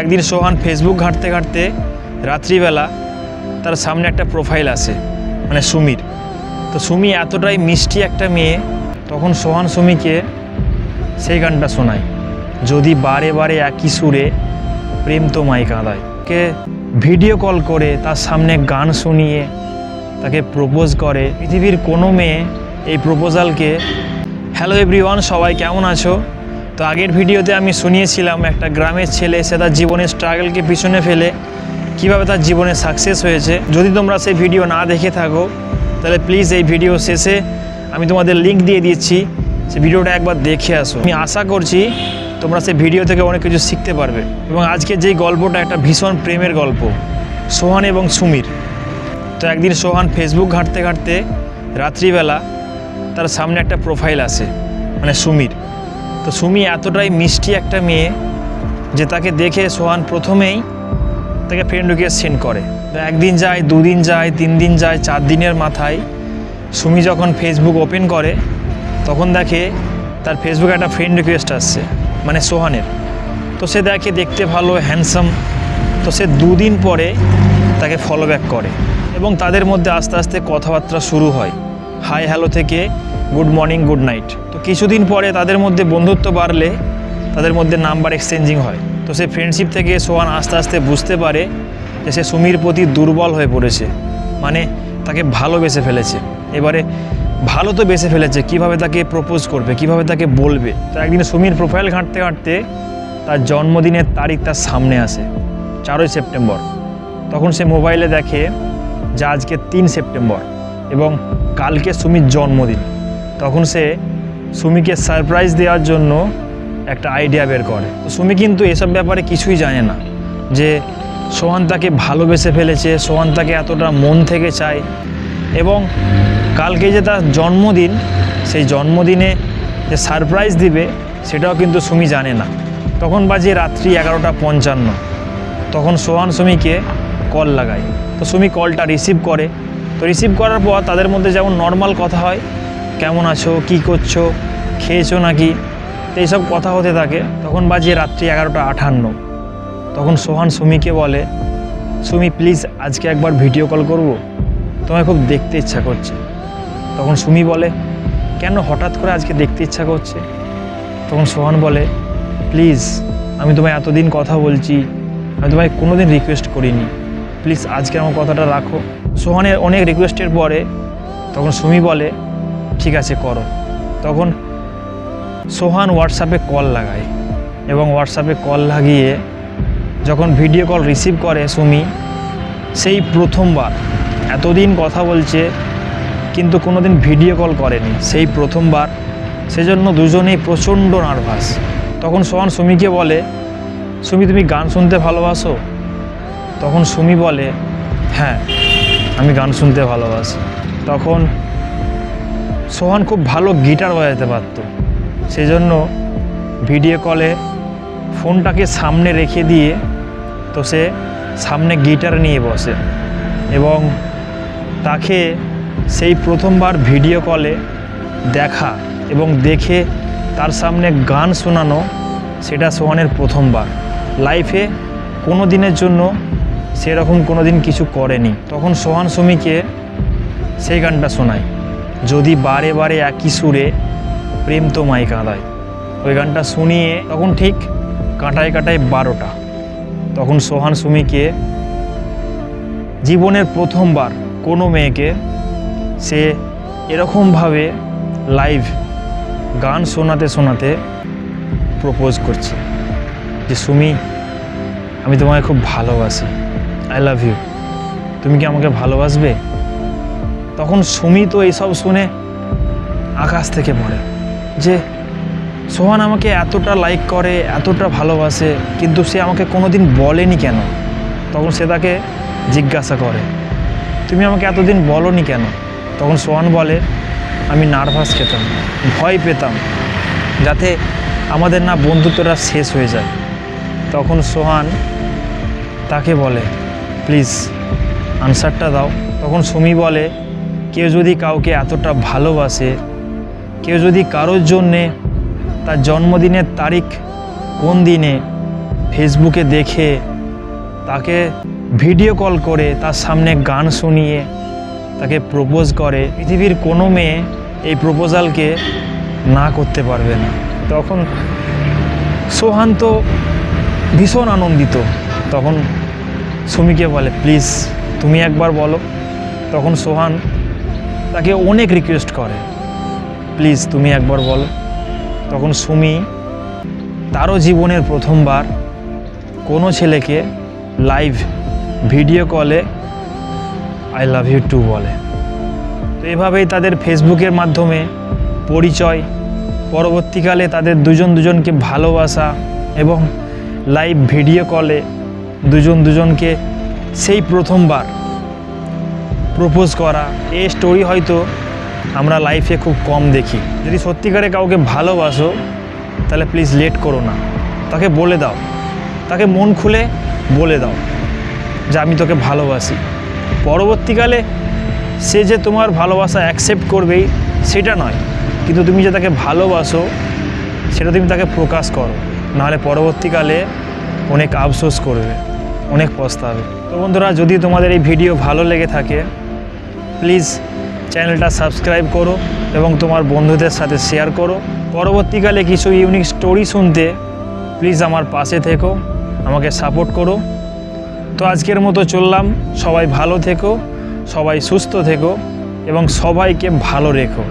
একদিন সোহান ফেসবুক ঘাঁটতে ঘাঁটতে রাত্রিবেলা তার সামনে একটা প্রোফাইল আসে, মানে সুমির। তো সুমি এতটাই মিষ্টি একটা মেয়ে, তখন সোহান সুমিকে সেই গানটা শোনায়, যদি বারে বারে একই সুরে প্রেম তোমায় কাঁদায়। কে ভিডিও কল করে তার সামনে গান শুনিয়ে তাকে প্রপোজ করে। পৃথিবীর কোনো মেয়ে এই প্রপোজালকে। হ্যালো এভরিওয়ান, সবাই কেমন আছো? তো আগের ভিডিওতে আমি শুনিয়েছিলাম একটা গ্রামের ছেলে সে তার জীবনের স্ট্রাগলকে পিছনে ফেলে কিভাবে তার জীবনে সাকসেস হয়েছে। যদি তোমরা সেই ভিডিও না দেখে থাকো তাহলে প্লিজ এই ভিডিও শেষে আমি তোমাদের লিঙ্ক দিয়ে দিচ্ছি, সেই ভিডিওটা একবার দেখে আসো। আমি আশা করছি তোমরা সেই ভিডিও থেকে অনেক কিছু শিখতে পারবে। এবং আজকে যেই গল্পটা একটা ভীষণ প্রেমের গল্প, সোহান এবং সুমির। তো একদিন সোহান ফেসবুক ঘাঁটতে ঘাঁটতে রাত্রিবেলা তার সামনে একটা প্রোফাইল আসে, মানে সুমির। তো সুমি এতটাই মিষ্টি একটা মেয়ে যে তাকে দেখে সোহান প্রথমেই তাকে ফ্রেন্ড রিকোয়েস্ট সেন্ড করে। একদিন যায়, দুদিন যায়, 3 দিন যায়, 4 দিনের মাথায় সুমি যখন ফেসবুক ওপেন করে তখন দেখে তার ফেসবুকে একটা ফ্রেন্ড রিকোয়েস্ট আসছে, মানে সোহানের। তো সে দেখে দেখতে ভালো, হ্যান্ডসাম। তো সে 2 দিন পরে তাকে ফলো ব্যাক করে এবং তাদের মধ্যে আস্তে আস্তে কথাবার্তা শুরু হয়, হাই হ্যালো থেকে গুড মর্নিং, গুড নাইট। তো কিছুদিন পরে তাদের মধ্যে বন্ধুত্ব বাড়লে তাদের মধ্যে নাম্বার এক্সচেঞ্জিং হয়। তো সে ফ্রেন্ডশিপ থেকে সোহান আস্তে আস্তে বুঝতে পারে যে সে সুমির প্রতি দুর্বল হয়ে পড়েছে, মানে তাকে ভালোবেসে ফেলেছে। এবারে ভালো তো বেসে ফেলেছে, কিভাবে তাকে প্রপোজ করবে, কিভাবে তাকে বলবে। তো একদিন সুমির প্রোফাইল ঘাঁটতে ঘাঁটতে তার জন্মদিনের তারিখ তার সামনে আসে, 4ই সেপ্টেম্বর। তখন সে মোবাইলে দেখে যে আজকে 3 সেপ্টেম্বর এবং কালকে সুমির জন্মদিন। তখন সে সুমিকে সারপ্রাইজ দেওয়ার জন্য একটা আইডিয়া বের করে। তো সুমি কিন্তু এসব ব্যাপারে কিছুই জানে না যে সোহান তাকে ভালোবেসে ফেলেছে, সোহান তাকে এতটা মন থেকে চায়। এবং কালকে যে তার জন্মদিন, সেই জন্মদিনে যে সারপ্রাইজ দিবে সেটাও কিন্তু সুমি জানে না। তখন বাজে রাত্রি 11:55। তখন সোহান সুমিকে কল লাগায়। তো সুমি কলটা রিসিভ করে। তো রিসিভ করার পর তাদের মধ্যে যেমন নর্মাল কথা হয়, কেমন আছো, কি করছো, খেয়েছো নাকি, তো এইসব কথা হতে থাকে। তখন বাজে রাত্রি 11:58। তখন সোহান সুমিকে বলে, সুমি প্লিজ আজকে একবার ভিডিও কল করব, তোমায় খুব দেখতে ইচ্ছা করছে। তখন সুমি বলে, কেন হঠাৎ করে আজকে দেখতে ইচ্ছা করছে? তখন সোহান বলে, প্লিজ আমি তোমায় এতদিন কথা বলছি, আমি তোমায় কোনো দিন রিকোয়েস্ট করিনি, প্লিজ আজকে আমার কথাটা রাখো। সোহানের অনেক রিকোয়েস্টের পরে তখন সুমি বলে, ঠিক আছে করো। তখন সোহান হোয়াটসঅ্যাপে কল লাগায় এবং হোয়াটসঅ্যাপে কল লাগিয়ে যখন ভিডিও কল রিসিভ করে সুমি, সেই প্রথমবার, এতদিন কথা বলছে কিন্তু কোনো দিন ভিডিও কল করেনি, সেই প্রথমবার। সেজন্য দুজনেই প্রচণ্ড নার্ভাস। তখন সোহান সুমিকে বলে, সুমি তুমি গান শুনতে ভালোবাসো? তখন সুমি বলে, হ্যাঁ আমি গান শুনতে ভালোবাসি। তখন সোহান খুব ভালো গিটার বাজাতে পারত, সেজন্য ভিডিও কলে ফোনটাকে সামনে রেখে দিয়ে তো সে সামনে গিটার নিয়ে বসে এবং তাকে সেই প্রথমবার ভিডিও কলে দেখা এবং দেখে তার সামনে গান শোনানো, সেটা সোহানের প্রথমবার। লাইফে কোনো দিনের জন্য সেরকম কোনো দিন কিছু করেনি। তখন সোহান সুমিকে সেই গানটা শোনায়, যদি বারে বারে একই সুরে প্রেম তোমায় কাঁদায়। ওই গানটা শুনিয়ে তখন ঠিক কাঁটায় কাঁটায় 12টা। তখন সোহান সুমিকে জীবনের প্রথমবার কোনো মেয়েকে সে এরকমভাবে লাইভ গান শোনাতে শোনাতে প্রপোজ করছে যে, সুমি আমি তোমায় খুব ভালোবাসি, আই লাভ ইউ, তুমি কি আমাকে ভালোবাসবে? তখন সুমি তো এইসব শুনে আকাশ থেকে পড়ে যে সোহান আমাকে এতটা লাইক করে, এতটা ভালোবাসে, কিন্তু সে আমাকে কোনো দিন বলেনি কেন? তখন সে তাকে জিজ্ঞাসা করে, তুমি আমাকে এতদিন বলোনি কেন? তখন সোহান বলে, আমি নার্ভাস খেতাম, ভয় পেতাম যাতে আমাদের না বন্ধুত্বটা শেষ হয়ে যায়। তখন সোহান তাকে বলে, প্লিজ আনসারটা দাও। তখন সুমি বলে, কেউ যদি কাউকে এতটা ভালোবাসে, কেউ যদি কারোর জন্যে তার জন্মদিনের তারিখ কোন দিনে ফেসবুকে দেখে তাকে ভিডিও কল করে তার সামনে গান শুনিয়ে তাকে প্রপোজ করে, পৃথিবীর কোনো মেয়ে এই প্রপোজালকে না করতে পারবে না। তখন সোহান তো ভীষণ আনন্দিত। তখন সুমিকে বলে, প্লিজ তুমি একবার বলো। তখন সোহান তাকে অনেক রিকোয়েস্ট করে, প্লিজ তুমি একবার বলো। তখন সুমি তারও জীবনের প্রথমবার কোনো ছেলেকে লাইভ ভিডিও কলে আই লাভ ইউ টু বলে। তো এভাবেই তাদের ফেসবুকের মাধ্যমে পরিচয়, পরবর্তীকালে তাদের দুজনকে ভালোবাসা এবং লাইভ ভিডিও কলে দুজনকে সেই প্রথমবার প্রপোজ করা। এই স্টোরি হয়তো আমরা লাইফে খুব কম দেখি। যদি সত্যিকারে কাউকে ভালোবাসো তাহলে প্লিজ লেট করো না, তাকে বলে দাও, তাকে মন খুলে বলে দাও যে আমি তোকে ভালোবাসি। পরবর্তীকালে সে যে তোমার ভালোবাসা অ্যাকসেপ্ট করবেই সেটা নয়, কিন্তু তুমি যে তাকে ভালোবাসো সেটা তুমি তাকে প্রকাশ করো, নাহলে পরবর্তীকালে অনেক আফসোস করবে, অনেক পস্তাবে। তো বন্ধুরা, যদি তোমাদের এই ভিডিও ভালো লেগে থাকে প্লিজ চ্যানেলটা সাবস্ক্রাইব করো এবং তোমার বন্ধুদের সাথে শেয়ার করো। পরবর্তীকালে কিছু ইউনিক স্টোরি শুনতে প্লিজ আমার পাশে থেকো, আমাকে সাপোর্ট করো। তো আজকের মতো চললাম। সবাই ভালো থেকো, সবাই সুস্থ থেকো এবং সবাইকে ভালো রেখো।